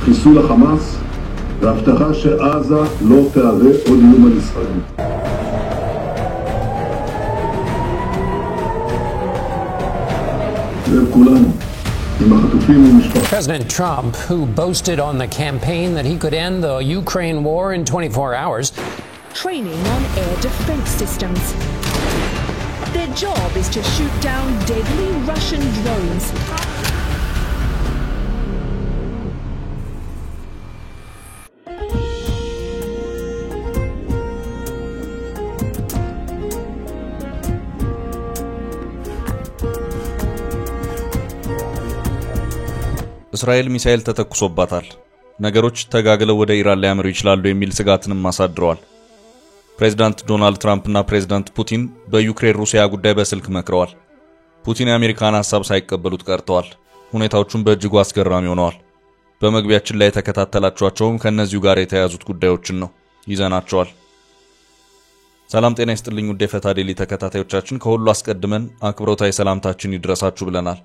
חיסול החמאס והבטחה שעזה לא תהווה עוד איום על ישראל. וכולנו עם החטופים ומשפחת. President Trump, who boasted on the campaign that he could end the Ukraine war in 24 hours, training on air defense systems. Their job is to shoot down deadly Russian drones. እስራኤል ሚሳኤል ተተኩሶባታል። ነገሮች ተጋግለው ወደ ኢራን ሊያመሩ ይችላሉ የሚል ስጋትንም አሳድረዋል። ፕሬዝዳንት ዶናልድ ትራምፕ እና ፕሬዝዳንት ፑቲን በዩክሬን ሩሲያ ጉዳይ በስልክ መክረዋል። ፑቲን የአሜሪካን ሐሳብ ሳይቀበሉት ቀርተዋል። ሁኔታዎቹም በእጅጉ አስገራሚ ሆነዋል። በመግቢያችን ላይ ተከታተላችኋቸውም ከነዚሁ ጋር የተያያዙት ጉዳዮችን ነው ይዘናቸዋል። ሰላም ጤና ይስጥልኝ ውድ የፈታ ዴሊ ተከታታዮቻችን፣ ከሁሉ አስቀድመን አክብሮታዊ ሰላምታችን ይድረሳችሁ ብለናል።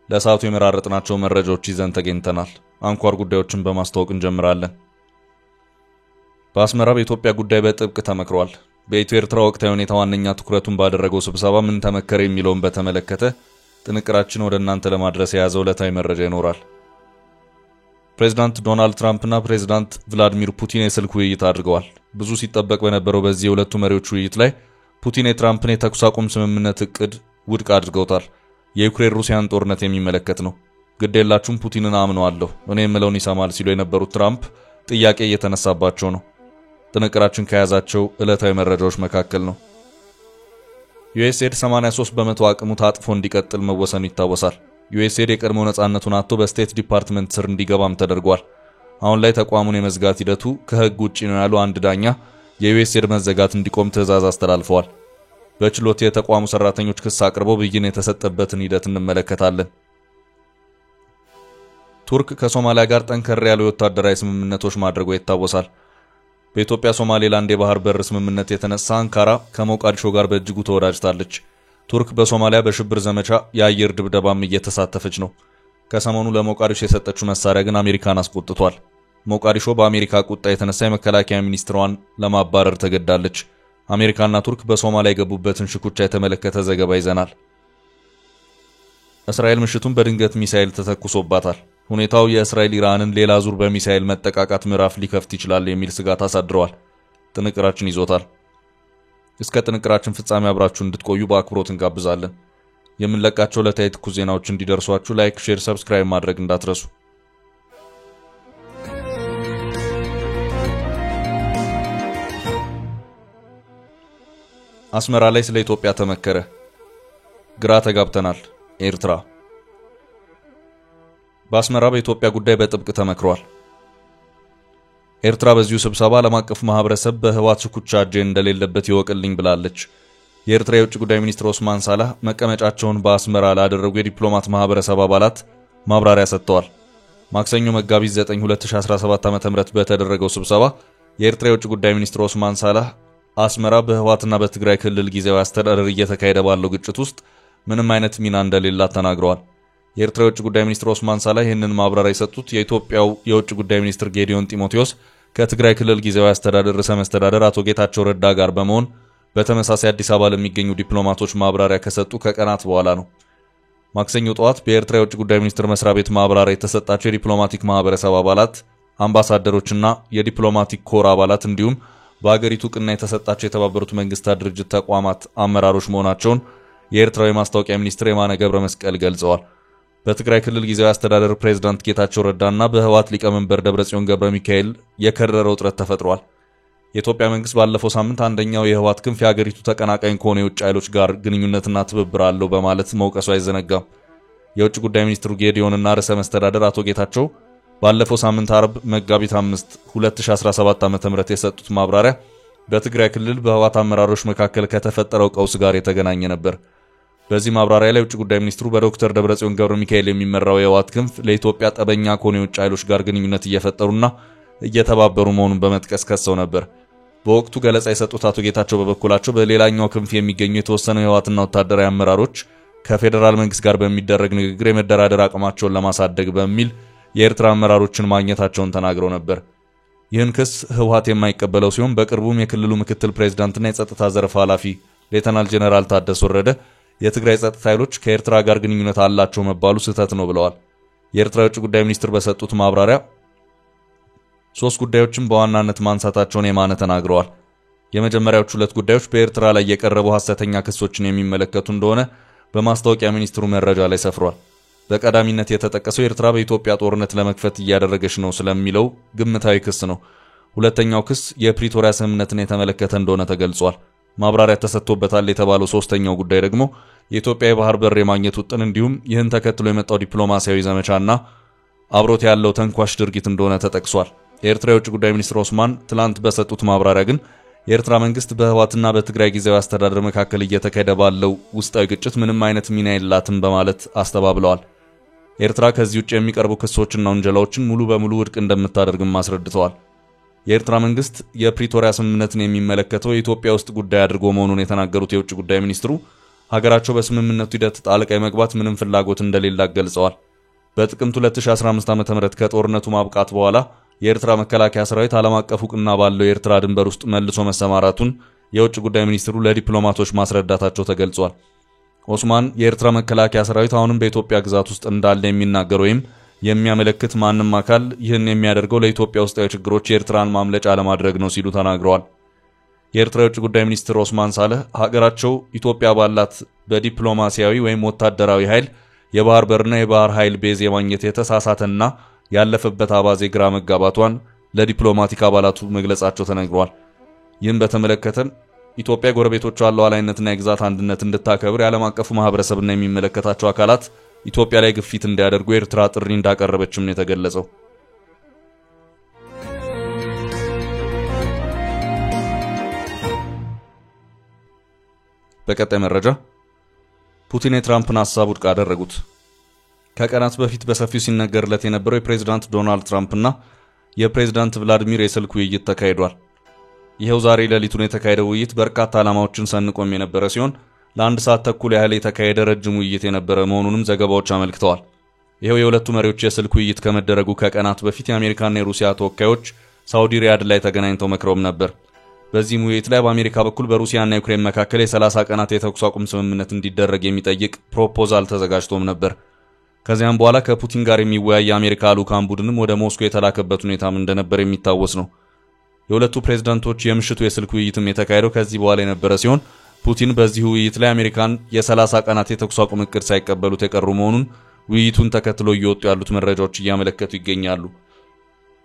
ለሰዓቱ የመራረጥናቸው መረጃዎች ይዘን ተገኝተናል። አንኳር ጉዳዮችን በማስተዋወቅ እንጀምራለን። በአስመራ በኢትዮጵያ ጉዳይ በጥብቅ ተመክሯል። በኢትዮ ኤርትራ ወቅታዊ ሁኔታ ዋነኛ ትኩረቱን ባደረገው ስብሰባ ምን ተመከረ የሚለውን በተመለከተ ጥንቅራችን ወደ እናንተ ለማድረስ የያዘው ዕለታዊ መረጃ ይኖራል። ፕሬዝዳንት ዶናልድ ትራምፕ እና ፕሬዝዳንት ቭላዲሚር ፑቲን የስልክ ውይይት አድርገዋል። ብዙ ሲጠበቅ በነበረው በዚህ የሁለቱ መሪዎች ውይይት ላይ ፑቲን የትራምፕን የተኩስ አቁም ስምምነት እቅድ ውድቅ አድርገውታል። የዩክሬን ሩሲያን ጦርነት የሚመለከት ነው። ግዴላችሁም ፑቲንን አምነዋለሁ እኔ የምለውን ይሰማል ሲሉ የነበሩት ትራምፕ ጥያቄ እየተነሳባቸው ነው። ጥንቅራችን ከያዛቸው ዕለታዊ መረጃዎች መካከል ነው። ዩኤስኤድ 83% አቅሙ ታጥፎ እንዲቀጥል መወሰኑ ይታወሳል። ዩኤስኤድ የቀድሞ ነፃነቱን አጥቶ በስቴት ዲፓርትመንት ስር እንዲገባም ተደርጓል። አሁን ላይ ተቋሙን የመዝጋት ሂደቱ ከህግ ውጪ ነው ያሉ አንድ ዳኛ የዩኤስኤድ መዘጋት እንዲቆም ትዕዛዝ አስተላልፈዋል። በችሎት የተቋሙ ሰራተኞች ክስ አቅርበው ብይን የተሰጠበትን ሂደት እንመለከታለን። ቱርክ ከሶማሊያ ጋር ጠንከር ያሉ ወታደራዊ ስምምነቶች ማድረጓ ይታወሳል። በኢትዮጵያ ሶማሌላንድ የባህር በር ስምምነት የተነሳ አንካራ ከሞቃዲሾ ጋር በእጅጉ ተወዳጅታለች። ቱርክ በሶማሊያ በሽብር ዘመቻ የአየር ድብደባም እየተሳተፈች ነው። ከሰሞኑ ለሞቃዲሾ የሰጠችው መሳሪያ ግን አሜሪካን አስቆጥቷል። ሞቃዲሾ በአሜሪካ ቁጣ የተነሳ የመከላከያ ሚኒስትሯን ለማባረር ተገዳለች። አሜሪካና ቱርክ በሶማሊያ የገቡበትን ሽኩቻ የተመለከተ ዘገባ ይዘናል። እስራኤል ምሽቱን በድንገት ሚሳኤል ተተኩሶባታል። ሁኔታው የእስራኤል ኢራንን ሌላ ዙር በሚሳኤል መጠቃቃት ምዕራፍ ሊከፍት ይችላል የሚል ስጋት አሳድረዋል። ጥንቅራችን ይዞታል። እስከ ጥንቅራችን ፍጻሜ አብራችሁ እንድትቆዩ በአክብሮት እንጋብዛለን። የምንለቃቸው ዕለታዊ ትኩስ ዜናዎች እንዲደርሷችሁ ላይክ፣ ሼር፣ ሰብስክራይብ ማድረግ እንዳትረሱ። አስመራ ላይ ስለ ኢትዮጵያ ተመከረ። ግራ ተጋብተናል። ኤርትራ በአስመራ በኢትዮጵያ ጉዳይ በጥብቅ ተመክሯል። ኤርትራ በዚሁ ስብሰባ ዓለም አቀፍ ማህበረሰብ በህዋት ሽኩቻ እጅ እንደሌለበት ይወቅልኝ ብላለች። የኤርትራ የውጭ ጉዳይ ሚኒስትር ኦስማን ሳላህ መቀመጫቸውን በአስመራ ላደረጉ የዲፕሎማት ማህበረሰብ አባላት ማብራሪያ ሰጥተዋል። ማክሰኞ መጋቢት 9 2017 ዓ.ም በተደረገው ስብሰባ የኤርትራ የውጭ ጉዳይ ሚኒስትር ኦስማን ሳላህ አስመራ በህዋትና በትግራይ ክልል ጊዜያዊ አስተዳደር እየተካሄደ ባለው ግጭት ውስጥ ምንም አይነት ሚና እንደሌላት ተናግረዋል። የኤርትራ የውጭ ጉዳይ ሚኒስትር ኦስማን ሳላህ ይህንን ማብራሪያ የሰጡት የኢትዮጵያው የውጭ ጉዳይ ሚኒስትር ጌዲዮን ጢሞቴዎስ ከትግራይ ክልል ጊዜያዊ አስተዳደር ርዕሰ መስተዳደር አቶ ጌታቸው ረዳ ጋር በመሆን በተመሳሳይ አዲስ አበባ ለሚገኙ ዲፕሎማቶች ማብራሪያ ከሰጡ ከቀናት በኋላ ነው። ማክሰኞ ጠዋት በኤርትራ የውጭ ጉዳይ ሚኒስትር መስሪያ ቤት ማብራሪያ የተሰጣቸው የዲፕሎማቲክ ማህበረሰብ አባላት፣ አምባሳደሮችና የዲፕሎማቲክ ኮር አባላት እንዲሁም በአገሪቱ ቅና የተሰጣቸው የተባበሩት መንግስታት ድርጅት ተቋማት አመራሮች መሆናቸውን የኤርትራው የማስታወቂያ ሚኒስትር የማነ ገብረ መስቀል ገልጸዋል። በትግራይ ክልል ጊዜያዊ አስተዳደር ፕሬዝዳንት ጌታቸው ረዳና በህዋት ሊቀመንበር ደብረጽዮን ገብረ ሚካኤል የከረረ ውጥረት ተፈጥሯል። የኢትዮጵያ መንግስት ባለፈው ሳምንት አንደኛው የህዋት ክንፍ የአገሪቱ ተቀናቃኝ ከሆነ የውጭ ኃይሎች ጋር ግንኙነትና ትብብር አለው በማለት መውቀሱ አይዘነጋም። የውጭ ጉዳይ ሚኒስትሩ ጌዲዮንና ርዕሰ መስተዳደር አቶ ጌታቸው ባለፈው ሳምንት አርብ መጋቢት 5 2017 ዓ.ም የሰጡት ማብራሪያ በትግራይ ክልል በህዋት አመራሮች መካከል ከተፈጠረው ቀውስ ጋር የተገናኘ ነበር። በዚህ ማብራሪያ ላይ የውጭ ጉዳይ ሚኒስትሩ በዶክተር ደብረጽዮን ገብረ ሚካኤል የሚመራው የህዋት ክንፍ ለኢትዮጵያ ጠበኛ ከሆነ የውጭ ኃይሎች ጋር ግንኙነት እየፈጠሩና እየተባበሩ መሆኑን በመጥቀስ ከሰው ነበር። በወቅቱ ገለጻ የሰጡት አቶ ጌታቸው በበኩላቸው በሌላኛው ክንፍ የሚገኙ የተወሰኑ የህዋትና ወታደራዊ አመራሮች ከፌደራል መንግስት ጋር በሚደረግ ንግግር የመደራደር አቅማቸውን ለማሳደግ በሚል የኤርትራ አመራሮችን ማግኘታቸውን ተናግረው ነበር። ይህን ክስ ህወሓት የማይቀበለው ሲሆን በቅርቡም የክልሉ ምክትል ፕሬዝዳንትና የጸጥታ ዘርፍ ኃላፊ ሌተናል ጄኔራል ታደሰ ወረደ የትግራይ ጸጥታ ኃይሎች ከኤርትራ ጋር ግንኙነት አላቸው መባሉ ስህተት ነው ብለዋል። የኤርትራ የውጭ ጉዳይ ሚኒስትር በሰጡት ማብራሪያ ሶስት ጉዳዮችን በዋናነት ማንሳታቸውን የማነ ተናግረዋል። የመጀመሪያዎቹ ሁለት ጉዳዮች በኤርትራ ላይ የቀረቡ ሐሰተኛ ክሶችን የሚመለከቱ እንደሆነ በማስታወቂያ ሚኒስትሩ መረጃ ላይ ሰፍሯል። በቀዳሚነት የተጠቀሰው ኤርትራ በኢትዮጵያ ጦርነት ለመክፈት እያደረገች ነው ስለሚለው ግምታዊ ክስ ነው። ሁለተኛው ክስ የፕሪቶሪያ ስምምነትን የተመለከተ እንደሆነ ተገልጿል። ማብራሪያ ተሰጥቶበታል የተባለው ሶስተኛው ጉዳይ ደግሞ የኢትዮጵያ የባህር በር የማግኘት ውጥን እንዲሁም ይህን ተከትሎ የመጣው ዲፕሎማሲያዊ ዘመቻና አብሮት ያለው ተንኳሽ ድርጊት እንደሆነ ተጠቅሷል። የኤርትራ የውጭ ጉዳይ ሚኒስትር ኦስማን ትላንት በሰጡት ማብራሪያ ግን የኤርትራ መንግስት በህወሓትና በትግራይ ጊዜያዊ አስተዳደር መካከል እየተካሄደ ባለው ውስጣዊ ግጭት ምንም አይነት ሚና የላትም በማለት አስተባብለዋል። ኤርትራ ከዚህ ውጭ የሚቀርቡ ክሶችና ወንጀላዎችን ሙሉ በሙሉ ውድቅ እንደምታደርግም አስረድተዋል። የኤርትራ መንግስት የፕሪቶሪያ ስምምነትን የሚመለከተው የኢትዮጵያ ውስጥ ጉዳይ አድርጎ መሆኑን የተናገሩት የውጭ ጉዳይ ሚኒስትሩ ሀገራቸው በስምምነቱ ሂደት ጣልቃ የመግባት ምንም ፍላጎት እንደሌላት ገልጸዋል። በጥቅምት 2015 ዓ.ም ከጦርነቱ ማብቃት በኋላ የኤርትራ መከላከያ ሰራዊት ዓለም አቀፍ ዕውቅና ባለው የኤርትራ ድንበር ውስጥ መልሶ መሰማራቱን የውጭ ጉዳይ ሚኒስትሩ ለዲፕሎማቶች ማስረዳታቸው ተገልጿል። ኦስማን የኤርትራ መከላከያ ሰራዊት አሁንም በኢትዮጵያ ግዛት ውስጥ እንዳለ የሚናገር ወይም የሚያመለክት ማንም አካል ይህን የሚያደርገው ለኢትዮጵያ ውስጣዊ ችግሮች የኤርትራን ማምለጫ ለማድረግ ነው ሲሉ ተናግረዋል። የኤርትራ የውጭ ጉዳይ ሚኒስትር ኦስማን ሳልህ ሀገራቸው ኢትዮጵያ ባላት በዲፕሎማሲያዊ ወይም ወታደራዊ ኃይል የባህር በርና የባህር ኃይል ቤዝ የማግኘት የተሳሳተና ያለፈበት አባዜ ግራ መጋባቷን ለዲፕሎማቲክ አባላቱ መግለጻቸው ተነግሯል። ይህን በተመለከተ ኢትዮጵያ ጎረቤቶቿን ሉዓላዊነትና የግዛት አንድነት እንድታከብር የዓለም አቀፉ ማህበረሰብና የሚመለከታቸው አካላት ኢትዮጵያ ላይ ግፊት እንዲያደርጉ ኤርትራ ጥሪ እንዳቀረበችም ነው የተገለጸው። በቀጣይ መረጃ ፑቲን የትራምፕን ሐሳብ ውድቅ አደረጉት። ከቀናት በፊት በሰፊው ሲነገርለት የነበረው የፕሬዝዳንት ዶናልድ ትራምፕና የፕሬዝዳንት ቭላዲሚር የስልክ ውይይት ተካሂዷል። ይሄው ዛሬ ሌሊቱን የተካሄደው ውይይት በርካታ ዓላማዎችን ሰንቆም የነበረ ሲሆን ለአንድ ሰዓት ተኩል ያህል የተካሄደ ረጅም ውይይት የነበረ መሆኑንም ዘገባዎች አመልክተዋል። ይሄው የሁለቱ መሪዎች የስልክ ውይይት ከመደረጉ ከቀናት በፊት የአሜሪካና የሩሲያ ተወካዮች ሳውዲ ሪያድ ላይ ተገናኝተው መክረውም ነበር። በዚህ ውይይት ላይ በአሜሪካ በኩል በሩሲያና ዩክሬን መካከል የ30 ቀናት የተኩስ አቁም ስምምነት እንዲደረግ የሚጠይቅ ፕሮፖዛል ተዘጋጅቶም ነበር። ከዚያም በኋላ ከፑቲን ጋር የሚወያይ የአሜሪካ ልዑካን ቡድንም ወደ ሞስኮ የተላከበት ሁኔታም እንደነበር የሚታወስ ነው። የሁለቱ ፕሬዝዳንቶች የምሽቱ የስልክ ውይይትም የተካሄደው ከዚህ በኋላ የነበረ ሲሆን ፑቲን በዚህ ውይይት ላይ አሜሪካን የ30 ቀናት የተኩስ አቁም እቅድ ሳይቀበሉት የቀሩ መሆኑን ውይይቱን ተከትሎ እየወጡ ያሉት መረጃዎች እያመለከቱ ይገኛሉ።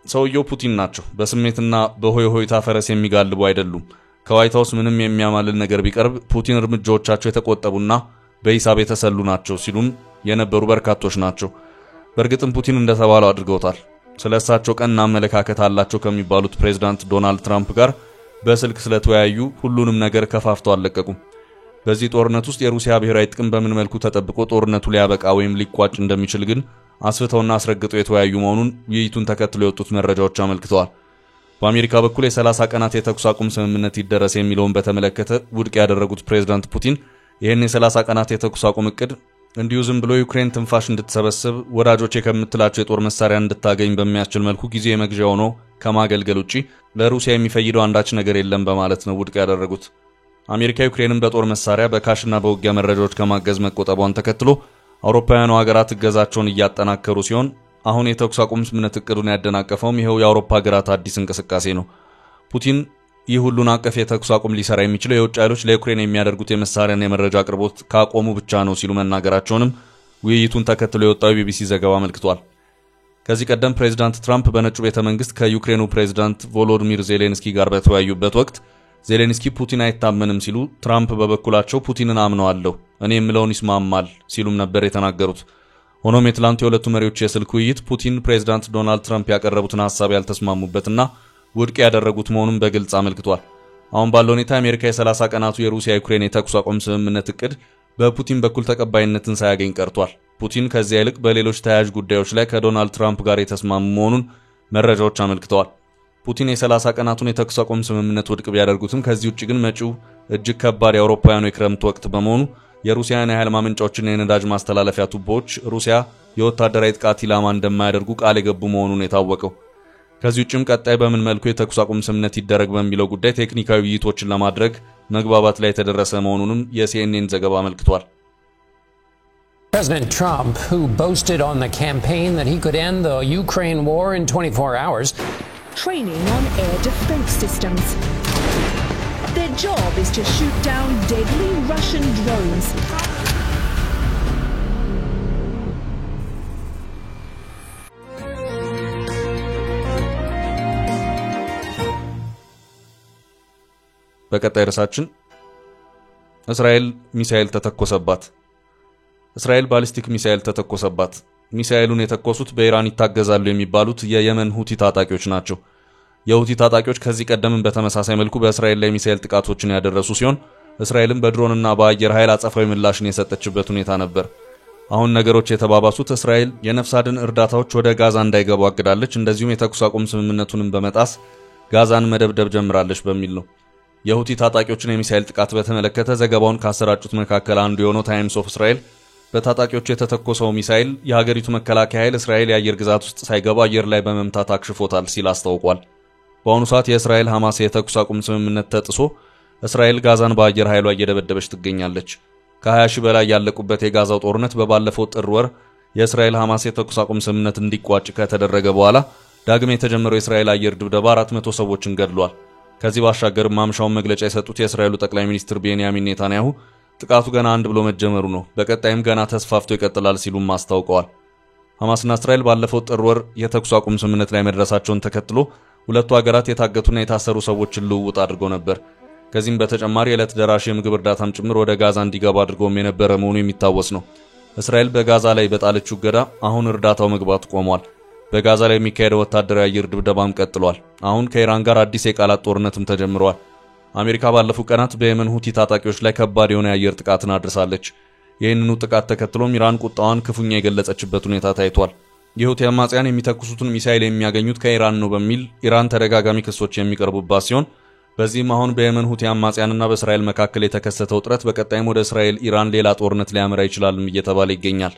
ሰውየው ፑቲን ናቸው። በስሜትና በሆይሆይታ ፈረስ የሚጋልቡ አይደሉም። ከዋይት ሃውስ ምንም የሚያማልል ነገር ቢቀርብ ፑቲን እርምጃዎቻቸው የተቆጠቡና በሂሳብ የተሰሉ ናቸው ሲሉም የነበሩ በርካቶች ናቸው። በእርግጥም ፑቲን እንደተባለው አድርገውታል። ስለሳቸው ቀና አመለካከት አላቸው ከሚባሉት ፕሬዝዳንት ዶናልድ ትራምፕ ጋር በስልክ ስለተወያዩ ሁሉንም ነገር ከፋፍተው አለቀቁም። በዚህ ጦርነት ውስጥ የሩሲያ ብሔራዊ ጥቅም በምን መልኩ ተጠብቆ ጦርነቱ ሊያበቃ ወይም ሊቋጭ እንደሚችል ግን አስፍተውና አስረግጠው የተወያዩ መሆኑን ውይይቱን ተከትሎ የወጡት መረጃዎች አመልክተዋል። በአሜሪካ በኩል የ30 ቀናት የተኩስ አቁም ስምምነት ይደረስ የሚለውን በተመለከተ ውድቅ ያደረጉት ፕሬዝዳንት ፑቲን ይህን የ30 ቀናት የተኩስ አቁም እቅድ እንዲሁ ዝም ብሎ ዩክሬን ትንፋሽ እንድትሰበስብ ወዳጆቼ ከምትላቸው የጦር መሳሪያ እንድታገኝ በሚያስችል መልኩ ጊዜ መግዣ ሆኖ ከማገልገል ውጪ ለሩሲያ የሚፈይደው አንዳች ነገር የለም በማለት ነው ውድቅ ያደረጉት። አሜሪካ ዩክሬንን በጦር መሳሪያ በካሽና በውጊያ መረጃዎች ከማገዝ መቆጠቧን ተከትሎ አውሮፓውያኑ ሀገራት እገዛቸውን እያጠናከሩ ሲሆን አሁን የተኩስ አቁም ስምምነት እቅዱን ያደናቀፈውም ይሄው የአውሮፓ ሀገራት አዲስ እንቅስቃሴ ነው። ፑቲን ይህ ሁሉን አቀፍ የተኩስ አቁም ሊሰራ የሚችለው የውጭ ኃይሎች ለዩክሬን የሚያደርጉት የመሳሪያና የመረጃ አቅርቦት ካቆሙ ብቻ ነው ሲሉ መናገራቸውንም ውይይቱን ተከትሎ የወጣው የቢቢሲ ዘገባ አመልክቷል። ከዚህ ቀደም ፕሬዝዳንት ትራምፕ በነጩ ቤተ መንግስት ከዩክሬኑ ፕሬዝዳንት ቮሎዲሚር ዜሌንስኪ ጋር በተወያዩበት ወቅት ዜሌንስኪ ፑቲን አይታመንም ሲሉ፣ ትራምፕ በበኩላቸው ፑቲንን አምነዋለሁ፣ እኔ የምለውን ይስማማል ሲሉም ነበር የተናገሩት። ሆኖም የትላንቱ የሁለቱ መሪዎች የስልክ ውይይት ፑቲን ፕሬዝዳንት ዶናልድ ትራምፕ ያቀረቡትን ሐሳብ ያልተስማሙበትና ውድቅ ያደረጉት መሆኑን በግልጽ አመልክቷል። አሁን ባለው ሁኔታ አሜሪካ የ30 ቀናቱ የሩሲያ ዩክሬን የተኩስ አቁም ስምምነት እቅድ በፑቲን በኩል ተቀባይነትን ሳያገኝ ቀርቷል። ፑቲን ከዚያ ይልቅ በሌሎች ተያያዥ ጉዳዮች ላይ ከዶናልድ ትራምፕ ጋር የተስማሙ መሆኑን መረጃዎች አመልክተዋል። ፑቲን የ30 ቀናቱን የተኩስ አቁም ስምምነት ውድቅ ቢያደርጉትም ከዚህ ውጭ ግን መጪው እጅግ ከባድ የአውሮፓውያኑ የክረምት ወቅት በመሆኑ የሩሲያን የኃይል ማመንጫዎችና የነዳጅ ማስተላለፊያ ቱቦዎች ሩሲያ የወታደራዊ ጥቃት ኢላማ እንደማያደርጉ ቃል የገቡ መሆኑን የታወቀው። ከዚህ ውጭም ቀጣይ በምን መልኩ የተኩስ አቁም ስምምነት ይደረግ በሚለው ጉዳይ ቴክኒካዊ ውይይቶችን ለማድረግ መግባባት ላይ የተደረሰ መሆኑንም የሲኤንኤን ዘገባ አመልክቷል። President Trump, who boasted on the campaign that he could end the Ukraine war in 24 hours, training on air defense systems. Their job is to shoot down deadly Russian drones. በቀጣይ ርዕሳችን እስራኤል ሚሳኤል ተተኮሰባት። እስራኤል ባሊስቲክ ሚሳኤል ተተኮሰባት። ሚሳኤሉን የተኮሱት በኢራን ይታገዛሉ የሚባሉት የየመን ሁቲ ታጣቂዎች ናቸው። የሁቲ ታጣቂዎች ከዚህ ቀደም በተመሳሳይ መልኩ በእስራኤል ላይ ሚሳኤል ጥቃቶችን ያደረሱ ሲሆን እስራኤልም በድሮንና በአየር ኃይል አጸፋዊ ምላሽን የሰጠችበት ሁኔታ ነበር። አሁን ነገሮች የተባባሱት እስራኤል የነፍስ አድን እርዳታዎች ወደ ጋዛ እንዳይገቡ አግዳለች፣ እንደዚሁም የተኩስ አቁም ስምምነቱንም በመጣስ ጋዛን መደብደብ ጀምራለች በሚል ነው። የሁቲ ታጣቂዎችን የሚሳኤል ጥቃት በተመለከተ ዘገባውን ካሰራጩት መካከል አንዱ የሆነው ታይምስ ኦፍ እስራኤል በታጣቂዎቹ የተተኮሰው ሚሳኤል የሀገሪቱ መከላከያ ኃይል እስራኤል የአየር ግዛት ውስጥ ሳይገባ አየር ላይ በመምታት አክሽፎታል ሲል አስታውቋል። በአሁኑ ሰዓት የእስራኤል ሐማስ የተኩስ አቁም ስምምነት ተጥሶ እስራኤል ጋዛን በአየር ኃይሏ እየደበደበች ትገኛለች። ከ20 ሺህ በላይ ያለቁበት የጋዛው ጦርነት በባለፈው ጥር ወር የእስራኤል ሐማስ የተኩስ አቁም ስምምነት እንዲቋጭ ከተደረገ በኋላ ዳግም የተጀመረው የእስራኤል አየር ድብደባ 400 ሰዎችን ገድሏል። ከዚህ ባሻገር ማምሻውን መግለጫ የሰጡት የእስራኤሉ ጠቅላይ ሚኒስትር ቤንያሚን ኔታንያሁ ጥቃቱ ገና አንድ ብሎ መጀመሩ ነው፣ በቀጣይም ገና ተስፋፍቶ ይቀጥላል ሲሉም አስታውቀዋል። ሐማስና እስራኤል ባለፈው ጥር ወር የተኩስ አቁም ስምምነት ላይ መድረሳቸውን ተከትሎ ሁለቱ ሀገራት የታገቱና የታሰሩ ሰዎችን ልውውጥ አድርገው ነበር። ከዚህም በተጨማሪ የዕለት ደራሽ የምግብ እርዳታም ጭምር ወደ ጋዛ እንዲገባ አድርገውም የነበረ መሆኑ የሚታወስ ነው። እስራኤል በጋዛ ላይ በጣለችው እገዳ አሁን እርዳታው መግባት ቆሟል። በጋዛ ላይ የሚካሄደው ወታደራዊ አየር ድብደባም ቀጥሏል። አሁን ከኢራን ጋር አዲስ የቃላት ጦርነትም ተጀምሯል። አሜሪካ ባለፉት ቀናት በየመን ሁቲ ታጣቂዎች ላይ ከባድ የሆነ የአየር ጥቃትን አድርሳለች። ይህንኑ ጥቃት ተከትሎም ኢራን ቁጣዋን ክፉኛ የገለጸችበት ሁኔታ ታይቷል። የሁቲ አማጽያን የሚተኩሱትን ሚሳኤል የሚያገኙት ከኢራን ነው በሚል ኢራን ተደጋጋሚ ክሶች የሚቀርቡባት ሲሆን በዚህም አሁን በየመን ሁቲ አማጽያንና በእስራኤል መካከል የተከሰተው ውጥረት በቀጣይም ወደ እስራኤል ኢራን ሌላ ጦርነት ሊያመራ ይችላልም እየተባለ ይገኛል።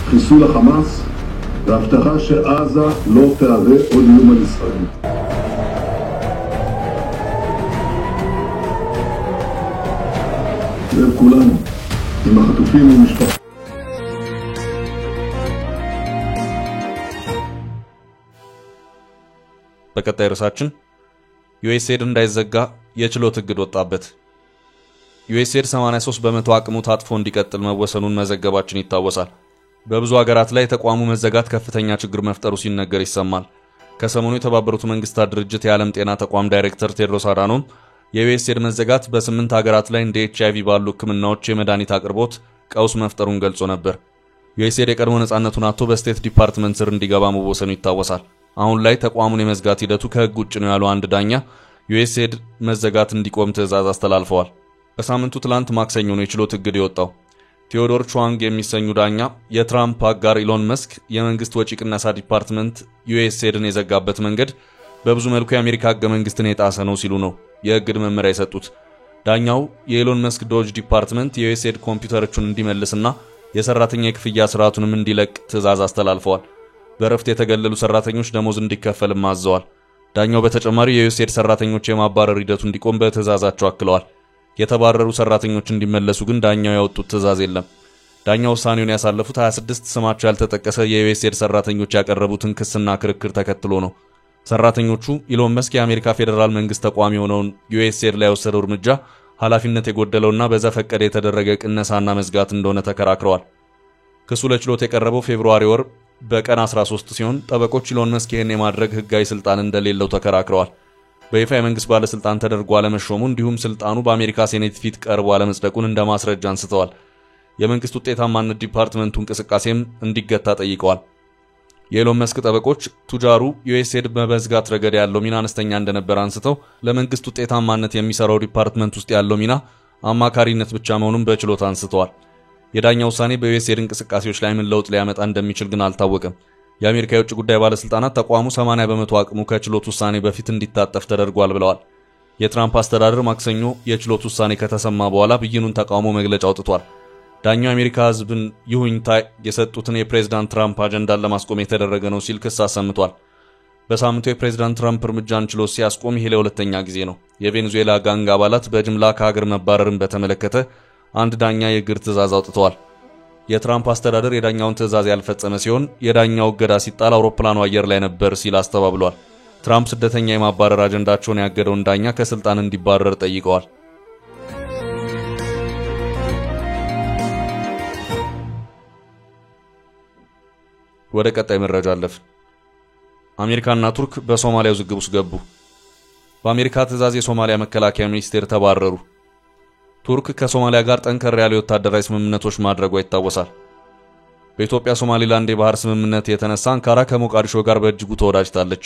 חיסול החמאס והבטחה שעזה לא תהווה עוד איום על ישראל. וכולנו עם החטופים ומשפחות. በቀጣይ ርዕሳችን ዩኤስኤድ እንዳይዘጋ የችሎት እግድ ወጣበት። ዩኤስኤድ 83 በመቶ አቅሙ ታጥፎ እንዲቀጥል መወሰኑን መዘገባችን ይታወሳል። በብዙ ሀገራት ላይ ተቋሙ መዘጋት ከፍተኛ ችግር መፍጠሩ ሲነገር ይሰማል። ከሰሞኑ የተባበሩት መንግስታት ድርጅት የዓለም ጤና ተቋም ዳይሬክተር ቴድሮስ አዳኖም የዩኤስኤድ መዘጋት በ8 ሀገራት ላይ እንደ ኤችአይቪ ባሉ ህክምናዎች የመድኃኒት አቅርቦት ቀውስ መፍጠሩን ገልጾ ነበር። ዩኤስኤድ የቀድሞ ነፃነቱን አጥቶ በስቴት ዲፓርትመንት ስር እንዲገባ መወሰኑ ይታወሳል። አሁን ላይ ተቋሙን የመዝጋት ሂደቱ ከህግ ውጭ ነው ያሉ አንድ ዳኛ ዩኤስኤድ መዘጋት እንዲቆም ትዕዛዝ አስተላልፈዋል። በሳምንቱ ትላንት ማክሰኞ ነው የችሎት እግድ የወጣው። ቴዎዶር ቹዋንግ የሚሰኙ ዳኛ የትራምፕ አጋር ኢሎን መስክ የመንግስት ወጪ ቅነሳ ዲፓርትመንት ዩኤስኤድን የዘጋበት መንገድ በብዙ መልኩ የአሜሪካ ህገ መንግስትን የጣሰ ነው ሲሉ ነው የእግድ መመሪያ የሰጡት። ዳኛው የኢሎን መስክ ዶጅ ዲፓርትመንት የዩኤስኤድ ኮምፒውተሮቹን እንዲመልስና የሰራተኛ የክፍያ ስርዓቱንም እንዲለቅ ትዕዛዝ አስተላልፈዋል። በረፍት የተገለሉ ሰራተኞች ደሞዝ እንዲከፈልም አዘዋል። ዳኛው በተጨማሪ የዩኤስኤድ ሰራተኞች የማባረር ሂደቱ እንዲቆም በትዕዛዛቸው አክለዋል። የተባረሩ ሰራተኞች እንዲመለሱ ግን ዳኛው ያወጡት ትዕዛዝ የለም። ዳኛው ውሳኔውን ያሳለፉት 26 ስማቸው ያልተጠቀሰ የዩኤስኤድ ሰራተኞች ያቀረቡትን ክስና ክርክር ተከትሎ ነው። ሰራተኞቹ ኢሎን መስክ የአሜሪካ ፌዴራል መንግስት ተቋም የሆነውን ዩኤስኤድ ላይ የወሰደው እርምጃ ኃላፊነት የጎደለውና በዘፈቀደ የተደረገ ቅነሳና መዝጋት እንደሆነ ተከራክረዋል። ክሱ ለችሎት የቀረበው ፌብሩዋሪ ወር በቀን 13 ሲሆን ጠበቆች ኢሎን መስክ ይህን የማድረግ ህጋዊ ስልጣን እንደሌለው ተከራክረዋል። በይፋ የመንግስት ባለስልጣን ተደርጎ አለመሾሙ እንዲሁም ስልጣኑ በአሜሪካ ሴኔት ፊት ቀርቦ አለመጽደቁን እንደ ማስረጃ አንስተዋል። የመንግስት ውጤታማነት ዲፓርትመንቱ እንቅስቃሴም እንዲገታ ጠይቀዋል። የኢሎን መስክ ጠበቆች ቱጃሩ ዩኤስኤድ በመዝጋት ረገድ ያለው ሚና አነስተኛ እንደነበር አንስተው ለመንግስት ውጤታማነት የሚሰራው ዲፓርትመንት ውስጥ ያለው ሚና አማካሪነት ብቻ መሆኑን በችሎት አንስተዋል። የዳኛው ውሳኔ በዩኤስኤድ እንቅስቃሴዎች ላይ ምን ለውጥ ሊያመጣ እንደሚችል ግን አልታወቀም። የአሜሪካ የውጭ ጉዳይ ባለስልጣናት ተቋሙ 80 በመቶ አቅሙ ከችሎት ውሳኔ በፊት እንዲታጠፍ ተደርጓል ብለዋል። የትራምፕ አስተዳደር ማክሰኞ የችሎት ውሳኔ ከተሰማ በኋላ ብይኑን ተቃውሞ መግለጫ አውጥቷል። ዳኛው የአሜሪካ ሕዝብን ይሁንታ የሰጡትን የፕሬዝዳንት ትራምፕ አጀንዳን ለማስቆም የተደረገ ነው ሲል ክስ አሰምቷል። በሳምንቱ የፕሬዝዳንት ትራምፕ እርምጃን ችሎት ሲያስቆም ይሄ ለሁለተኛ ጊዜ ነው። የቬኔዙዌላ ጋንግ አባላት በጅምላ ከሀገር መባረርን በተመለከተ አንድ ዳኛ የእግድ ትዕዛዝ አውጥተዋል። የትራምፕ አስተዳደር የዳኛውን ትዕዛዝ ያልፈጸመ ሲሆን የዳኛው እገዳ ሲጣል አውሮፕላኑ አየር ላይ ነበር ሲል አስተባብሏል። ትራምፕ ስደተኛ የማባረር አጀንዳቸውን ያገደውን ዳኛ ከስልጣን እንዲባረር ጠይቀዋል። ወደ ቀጣይ መረጃ አለፍ። አሜሪካና ቱርክ በሶማሊያ ውዝግብ ውስጥ ገቡ። በአሜሪካ ትዕዛዝ የሶማሊያ መከላከያ ሚኒስቴር ተባረሩ። ቱርክ ከሶማሊያ ጋር ጠንከር ያለ ወታደራዊ ስምምነቶች ማድረጓ ይታወሳል። በኢትዮጵያ ሶማሊላንድ የባህር ስምምነት የተነሳ አንካራ ከሞቃዲሾ ጋር በእጅጉ ተወዳጅታለች።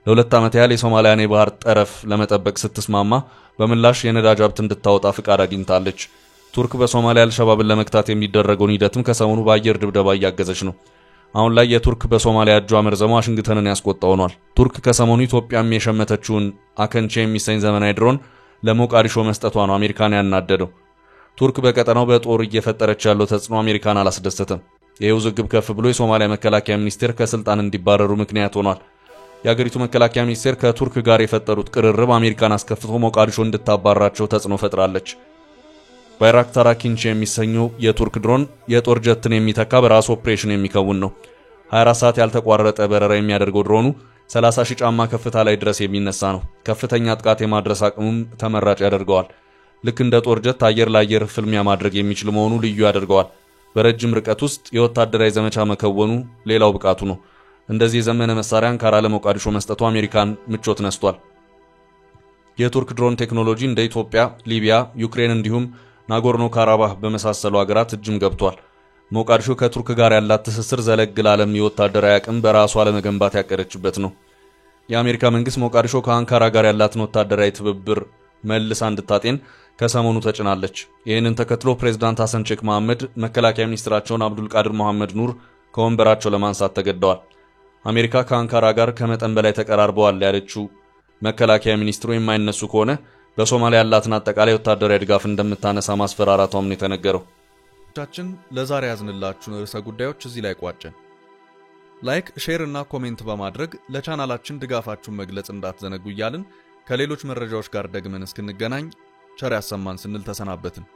ለ2 ዓመት ያህል የሶማሊያን የባህር ጠረፍ ለመጠበቅ ስትስማማ በምላሽ የነዳጅ ሀብት እንድታወጣ ፍቃድ አግኝታለች። ቱርክ በሶማሊያ አልሸባብን ለመክታት የሚደረገውን ሂደትም ከሰሞኑ በአየር ድብደባ እያገዘች ነው። አሁን ላይ የቱርክ በሶማሊያ እጇ መርዘሟ ዋሽንግተንን ያስቆጣ ሆኗል። ቱርክ ከሰሞኑ ኢትዮጵያም የሸመተችውን አከንቼ የሚሰኝ ዘመናዊ ድሮን ለሞቃዲሾ መስጠቷ ነው አሜሪካን ያናደደው። ቱርክ በቀጠናው በጦር እየፈጠረች ያለው ተጽዕኖ አሜሪካን አላስደሰተም። ይህ ውዝግብ ከፍ ብሎ የሶማሊያ መከላከያ ሚኒስቴር ከስልጣን እንዲባረሩ ምክንያት ሆኗል። የአገሪቱ መከላከያ ሚኒስቴር ከቱርክ ጋር የፈጠሩት ቅርርብ አሜሪካን አስከፍቶ ሞቃዲሾ እንድታባራቸው ተጽዕኖ ፈጥራለች። ባይራክታር አኪንቼ የሚሰኘው የቱርክ ድሮን የጦር ጀትን የሚተካ በራሱ ኦፕሬሽን የሚከውን ነው። 24 ሰዓት ያልተቋረጠ በረራ የሚያደርገው ድሮኑ 30,000 ጫማ ከፍታ ላይ ድረስ የሚነሳ ነው። ከፍተኛ ጥቃት የማድረስ አቅሙም ተመራጭ ያደርገዋል። ልክ እንደ ጦር ጀት አየር ለአየር ፍልሚያ ማድረግ የሚችል መሆኑ ልዩ ያደርገዋል። በረጅም ርቀት ውስጥ የወታደራዊ ዘመቻ መከወኑ ሌላው ብቃቱ ነው። እንደዚህ የዘመነ መሳሪያ አንካራ ለሞቃዲሾ መስጠቱ አሜሪካን ምቾት ነስቷል። የቱርክ ድሮን ቴክኖሎጂ እንደ ኢትዮጵያ፣ ሊቢያ፣ ዩክሬን እንዲሁም ናጎርኖ ካራባህ በመሳሰሉ ሀገራት እጅም ገብቷል። ሞቃዲሾ ከቱርክ ጋር ያላት ትስስር ዘለግ ላለም የወታደራዊ አቅም በራሷ ለመገንባት ያቀደችበት ነው። የአሜሪካ መንግስት ሞቃዲሾ ከአንካራ ጋር ያላትን ወታደራዊ ትብብር መልሳ እንድታጤን ከሰሞኑ ተጭናለች። ይህንን ተከትሎ ፕሬዝዳንት ሐሰን ሼክ መሐመድ መከላከያ ሚኒስትራቸውን አብዱል ቃድር መሐመድ ኑር ከወንበራቸው ለማንሳት ተገደዋል። አሜሪካ ከአንካራ ጋር ከመጠን በላይ ተቀራርበዋል ያለችው መከላከያ ሚኒስትሩ የማይነሱ ከሆነ በሶማሊያ ያላትን አጠቃላይ ወታደራዊ ድጋፍ እንደምታነሳ ማስፈራራቷም ነው የተነገረው። ቻችን ለዛሬ ያዝንላችሁ ርዕሰ ጉዳዮች እዚህ ላይ ቋጨን። ላይክ፣ ሼር እና ኮሜንት በማድረግ ለቻናላችን ድጋፋችሁን መግለጽ እንዳትዘነጉ እያልን ከሌሎች መረጃዎች ጋር ደግመን እስክንገናኝ ቸር ያሰማን ስንል ተሰናበትን።